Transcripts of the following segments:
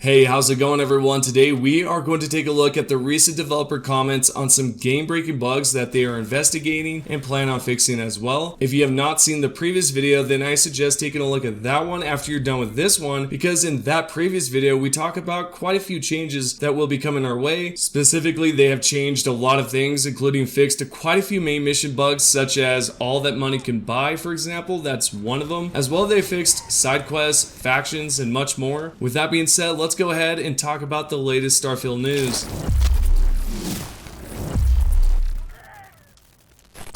Hey, how's it going everyone? Today we are going to take a look at the recent developer comments on some game-breaking bugs that they are investigating and plan on fixing as well. If you have not seen the previous video, then I suggest taking a look at that one after you're done with this one, because in that previous video we talk about quite a few changes that will be coming our way. Specifically, they have changed a lot of things, including fixed quite a few main mission bugs such as all that money can buy, for example. That's one of them. As well, they fixed side quests, factions, and much more. With that being said, let's go ahead and talk about the latest Starfield news.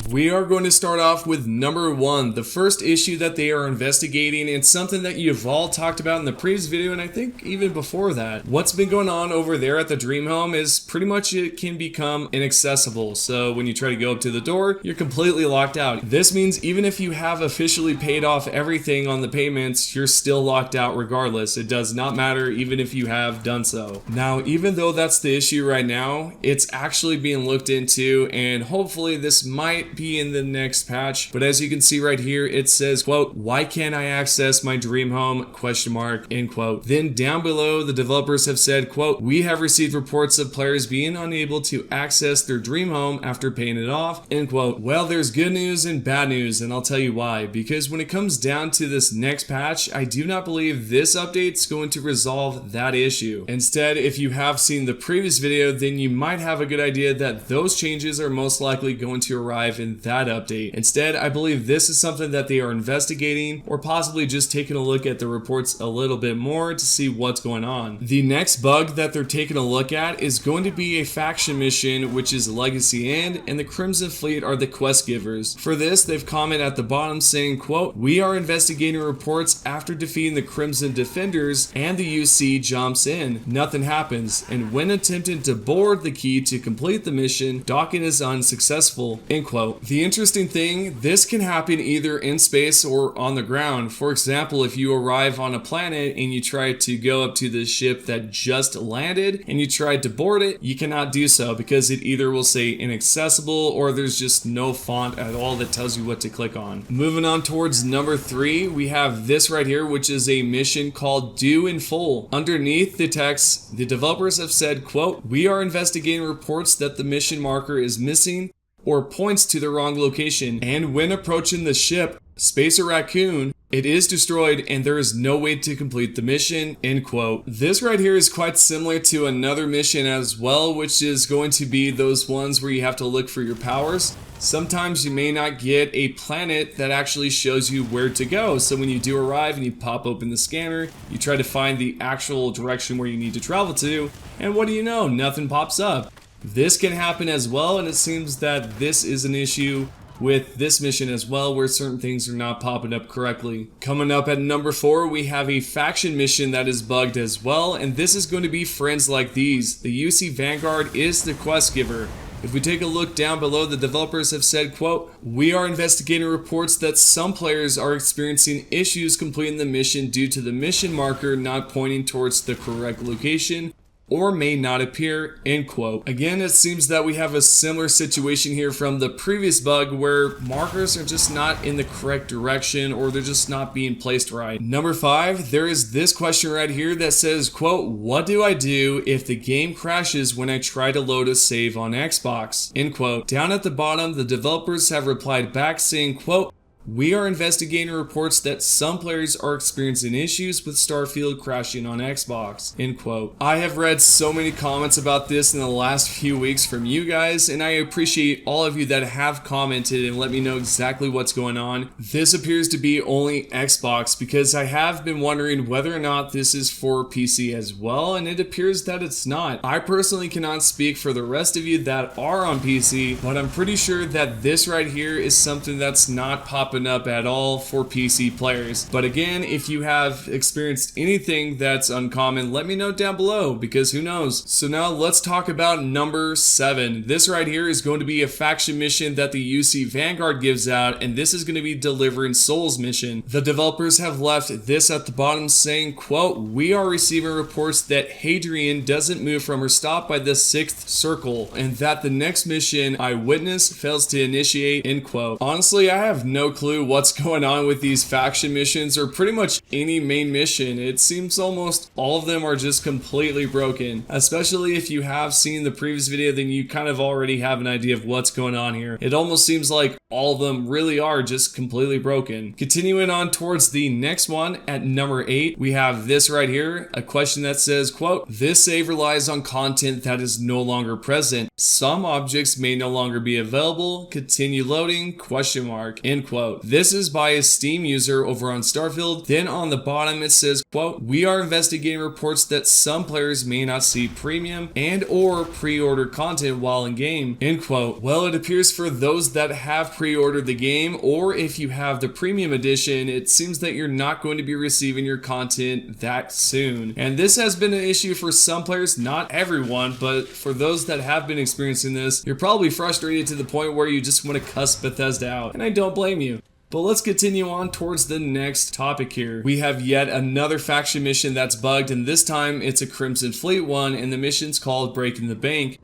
We are going to start off with number one, the first issue that they are investigating, and something that you've all talked about in the previous video, and I think even before that. What's been going on over there at the dream home is pretty much it can become inaccessible. So when you try to go up to the door, you're completely locked out. This means even if you have officially paid off everything on the payments, you're still locked out regardless. It does not matter even if you have done so. Now, even though that's the issue right now, it's actually being looked into, and hopefully this might be in the next patch. But as you can see right here, it says, quote, "Why can't I access my dream home?" question mark, end quote. Then down below, the developers have said, quote, "We have received reports of players being unable to access their dream home after paying it off," end quote. Well, there's good news and bad news, and I'll tell you why. Because when it comes down to this next patch, I do not believe this update's going to resolve that issue. Instead, if you have seen the previous video, then you might have a good idea that those changes are most likely going to arrive in that update. Instead, I believe this is something that they are investigating, or possibly just taking a look at the reports a little bit more to see what's going on. The next bug that they're taking a look at is going to be a faction mission, which is Legacy and the Crimson Fleet are the quest givers. For this, they've commented at the bottom saying, quote, "We are investigating reports after defeating the Crimson Defenders and the UC jumps in. Nothing happens, and when attempting to board the key to complete the mission, docking is unsuccessful," end quote. The interesting thing, this can happen either in space or on the ground. For example, if you arrive on a planet and you try to go up to the ship that just landed and you tried to board it, you cannot do so because it either will say inaccessible or there's just no font at all that tells you what to click on. Moving on towards number three, we have this right here, which is a mission called Due in Full. Underneath the text, the developers have said, quote, "We are investigating reports that the mission marker is missing or points to the wrong location, and when approaching the ship, Spacer Raccoon, it is destroyed and there is no way to complete the mission," end quote. This right here is quite similar to another mission as well, which is going to be those ones where you have to look for your powers. Sometimes you may not get a planet that actually shows you where to go. So when you do arrive and you pop open the scanner, you try to find the actual direction where you need to travel to, and what do you know? Nothing pops up. This can happen as well, and it seems that this is an issue with this mission as well, where certain things are not popping up correctly. Coming up at number four, we have a faction mission that is bugged as well, and this is going to be Friends Like These. The UC Vanguard is the quest giver. If we take a look down below, the developers have said, quote, "We are investigating reports that some players are experiencing issues completing the mission due to the mission marker not pointing towards the correct location or may not appear," end quote. Again, it seems that we have a similar situation here from the previous bug where markers are just not in the correct direction or they're just not being placed right. Number five, there is this question right here that says, quote, "What do I do if the game crashes when I try to load a save on Xbox?" end quote. Down at the bottom, the developers have replied back saying, quote, "We are investigating reports that some players are experiencing issues with Starfield crashing on Xbox," end quote. I have read so many comments about this in the last few weeks from you guys, and I appreciate all of you that have commented and let me know exactly what's going on. This appears to be only Xbox, because I have been wondering whether or not this is for PC as well, and it appears that it's not. I personally cannot speak for the rest of you that are on PC, but I'm pretty sure that this right here is something that's not popping up at all for PC players. But again, if you have experienced anything that's uncommon, let me know down below, because who knows. So now let's talk about number seven. This right here is going to be a faction mission that the UC Vanguard gives out, and this is going to be Delivering Souls mission. The developers have left this at the bottom saying, quote, "We are receiving reports that Hadrian doesn't move from her stop by the 6th circle, and that the next mission Eyewitness fails to initiate," end quote. Honestly, I have no clue clue what's going on with these faction missions or pretty much any main mission. It seems almost all of them are just completely broken. Especially if you have seen the previous video, then you kind of already have an idea of what's going on here. It almost seems like all of them really are just completely broken. Continuing on towards the next one, at number 8, we have this right here, a question that says, quote, "This save relies on content that is no longer present. Some objects may no longer be available. Continue loading, question mark," end quote. This is by a Steam user over on Starfield. Then on the bottom it says, quote, "We are investigating reports that some players may not see premium and or pre-order content while in game," end quote. Well, it appears for those that have pre-ordered the game, or if you have the premium edition, it seems that you're not going to be receiving your content that soon. And this has been an issue for some players, not everyone, but for those that have been experiencing this, you're probably frustrated to the point where you just want to cuss Bethesda out, and I don't blame you. But let's continue on towards the next topic here. We have yet another faction mission that's bugged, and this time it's a Crimson Fleet one, and the mission's called Breaking the Bank.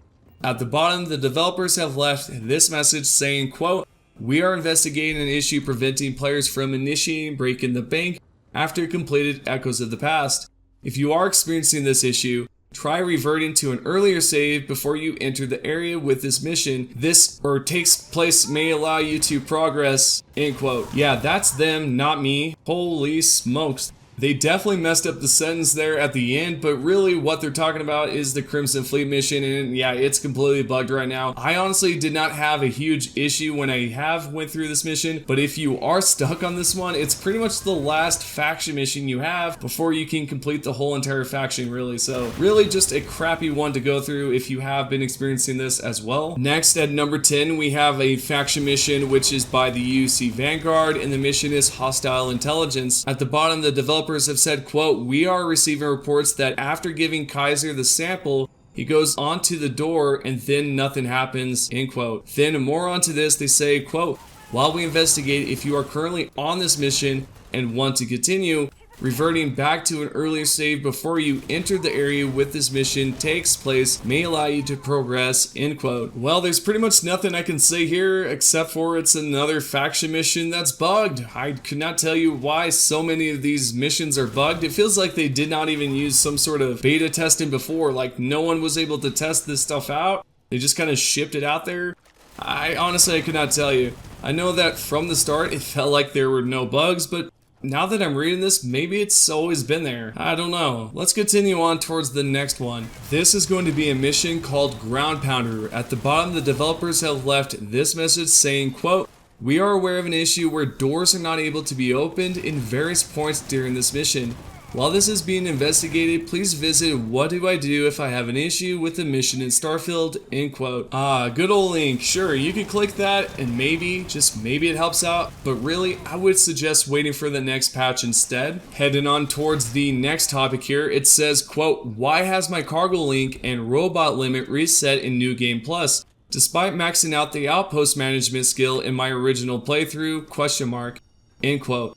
At the bottom, the developers have left this message saying, quote, "We are investigating an issue preventing players from initiating Breaking the Bank after completed Echoes of the Past. If you are experiencing this issue, try reverting to an earlier save before you enter the area with this mission. This takes place may allow you to progress," end quote. Yeah, that's them, not me. Holy smokes. They definitely messed up the sentence there at the end, but really what they're talking about is the Crimson Fleet mission, and yeah, it's completely bugged right now. I honestly did not have a huge issue when I went through this mission, but if you are stuck on this one, it's pretty much the last faction mission you have before you can complete the whole entire faction, really. So really just a crappy one to go through if you have been experiencing this as well. Next, at number 10, we have a faction mission which is by the UC Vanguard, and the mission is Hostile Intelligence. At the bottom, the developers have said, quote, "We are receiving reports that after giving Kaiser the sample, he goes onto the door and then nothing happens," end quote. Then more onto this, they say, quote, "While we investigate, if you are currently on this mission and want to continue, reverting back to an earlier save before you enter the area with this mission takes place may allow you to progress," end quote. Well, there's pretty much nothing I can say here except for it's another faction mission that's bugged. I could not tell you why so many of these missions are bugged. It feels like they did not even use some sort of beta testing before, like no one was able to test this stuff out. They just kind of shipped it out there. I honestly could not tell you. I know that from the start it felt like there were no bugs, but now that I'm reading this, maybe it's always been there. I don't know. Let's continue on towards the next one. This is going to be a mission called Ground Pounder. At the bottom, the developers have left this message saying, quote, "We are aware of an issue where doors are not able to be opened in various points during this mission. While this is being investigated, please visit What Do I Do If I Have an Issue with the Mission in Starfield," end quote. Good old link. Sure, you could click that and maybe, just maybe it helps out, but really, I would suggest waiting for the next patch instead. Heading on towards the next topic here, it says, quote, "Why has my cargo link and robot limit reset in New Game Plus, despite maxing out the outpost management skill in my original playthrough, question mark," end quote.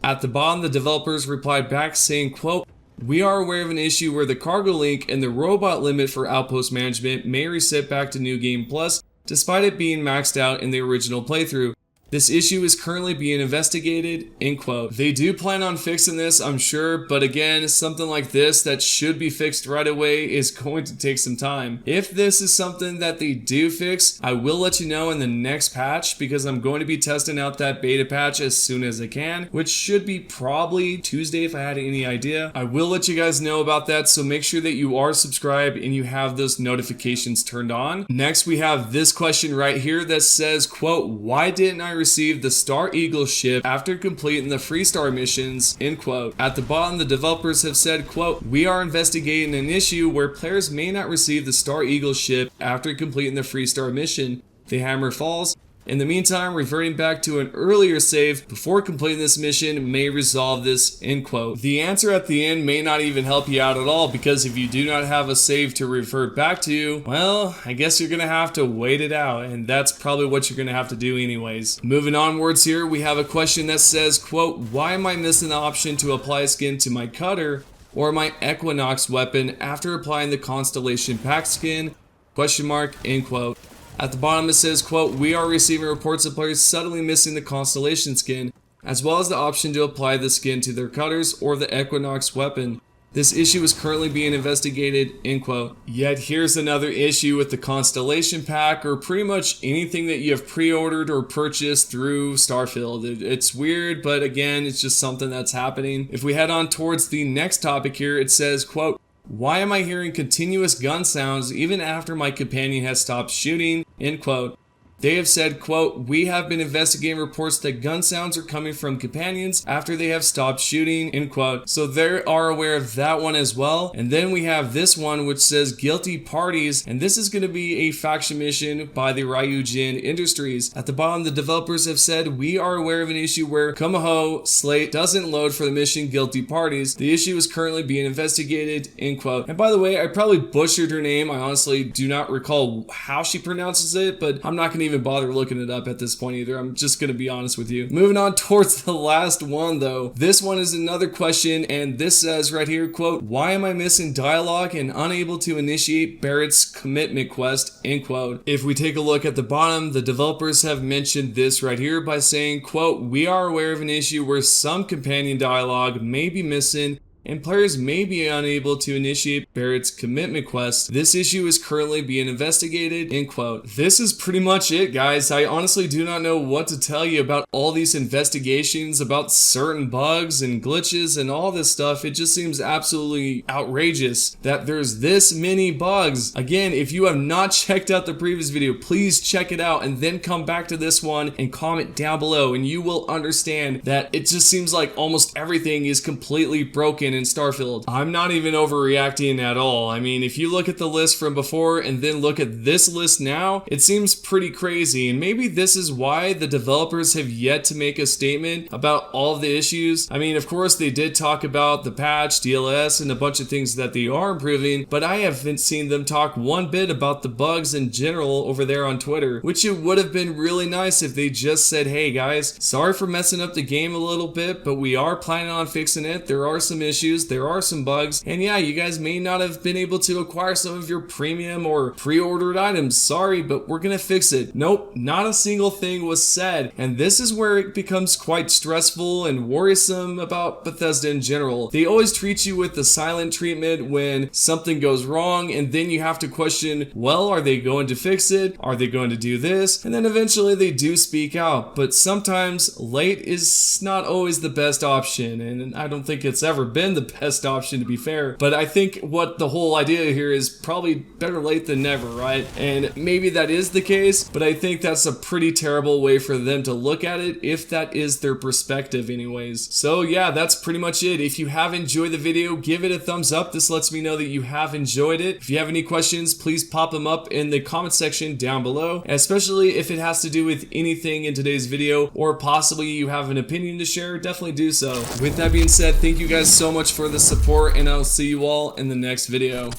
At the bottom, the developers replied back saying, quote, "We are aware of an issue where the cargo link and the robot limit for outpost management may reset back to New Game Plus, despite it being maxed out in the original playthrough. This issue is currently being investigated," end quote. They do plan on fixing this, I'm sure, but again, something like this that should be fixed right away is going to take some time. If this is something that they do fix, I will let you know in the next patch, because I'm going to be testing out that beta patch as soon as I can, which should be probably Tuesday if I had any idea. I will let you guys know about that, so make sure that you are subscribed and you have those notifications turned on. Next, we have this question right here that says, quote, "Why didn't I receive the Star Eagle ship after completing the Freestar missions," end quote. At the bottom, the developers have said, quote, "We are investigating an issue where players may not receive the Star Eagle ship after completing the Freestar mission, The Hammer Falls. In the meantime, reverting back to an earlier save before completing this mission may resolve this," end quote. The answer at the end may not even help you out at all, because if you do not have a save to revert back to, well, I guess you're gonna have to wait it out, and that's probably what you're gonna have to do anyways. Moving onwards here, we have a question that says, quote, "Why am I missing the option to apply skin to my cutter or my Equinox weapon after applying the Constellation pack skin, question mark," end quote. At the bottom it says, quote, "We are receiving reports of players subtly missing the Constellation skin, as well as the option to apply the skin to their cutters or the Equinox weapon. This issue is currently being investigated," end quote. Yet here's another issue with the Constellation pack, or pretty much anything that you have pre-ordered or purchased through Starfield. It's weird, but again, it's just something that's happening. If we head on towards the next topic here, it says, quote, "Why am I hearing continuous gun sounds even after my companion has stopped shooting?" End quote. They have said, quote, "We have been investigating reports that gun sounds are coming from companions after they have stopped shooting," end quote. So they are aware of that one as well. And then we have this one which says guilty parties, and this is going to be a faction mission by the Ryujin Industries. At the bottom, the developers have said, "We are aware of an issue where Kumaho slate doesn't load for the mission guilty parties. The issue is currently being investigated," end quote. And by the way, I probably butchered her name. I honestly do not recall how she pronounces it, but I'm not going to even bother looking it up at this point either. I'm just gonna be honest with you. Moving on towards the last one though. This one is another question, and this says right here, quote, "Why am I missing dialogue and unable to initiate Barrett's commitment quest," end quote. If we take a look at the bottom, the developers have mentioned this right here by saying, quote, "We are aware of an issue where some companion dialogue may be missing and players may be unable to initiate Barrett's commitment quest. This issue is currently being investigated," end quote. This is pretty much it, guys. I honestly do not know what to tell you about all these investigations about certain bugs and glitches and all this stuff. It just seems absolutely outrageous that there's this many bugs. Again, if you have not checked out the previous video, please check it out and then come back to this one and comment down below, and you will understand that it just seems like almost everything is completely broken in Starfield. I'm not even overreacting at all. I mean, if you look at the list from before and then look at this list now, it seems pretty crazy, and maybe this is why the developers have yet to make a statement about all of the issues. I mean, of course, they did talk about the patch, DLS, and a bunch of things that they are improving, but I haven't seen them talk one bit about the bugs in general over there on Twitter, which it would have been really nice if they just said, "Hey guys, sorry for messing up the game a little bit, but we are planning on fixing it. There are some issues, there are some bugs, and yeah, you guys may not have been able to acquire some of your premium or pre-ordered items. Sorry, but we're gonna fix it." Nope, not a single thing was said, and this is where it becomes quite stressful and worrisome about Bethesda in general. They always treat you with the silent treatment when something goes wrong, and then you have to question, well, are they going to fix it? Are they going to do this? And then eventually they do speak out, but sometimes late is not always the best option, and I don't think it's ever been the best option, to be fair. But I think what the whole idea here is probably better late than never, right? And maybe that is the case, but I think that's a pretty terrible way for them to look at it, if that is their perspective anyways. So yeah, that's pretty much it. If you have enjoyed the video, give it a thumbs up. This lets me know that you have enjoyed it. If you have any questions, please pop them up in the comment section down below, especially if it has to do with anything in today's video, or possibly you have an opinion to share, definitely do so. With that being said, thank you guys so much for the support, and I'll see you all in the next video.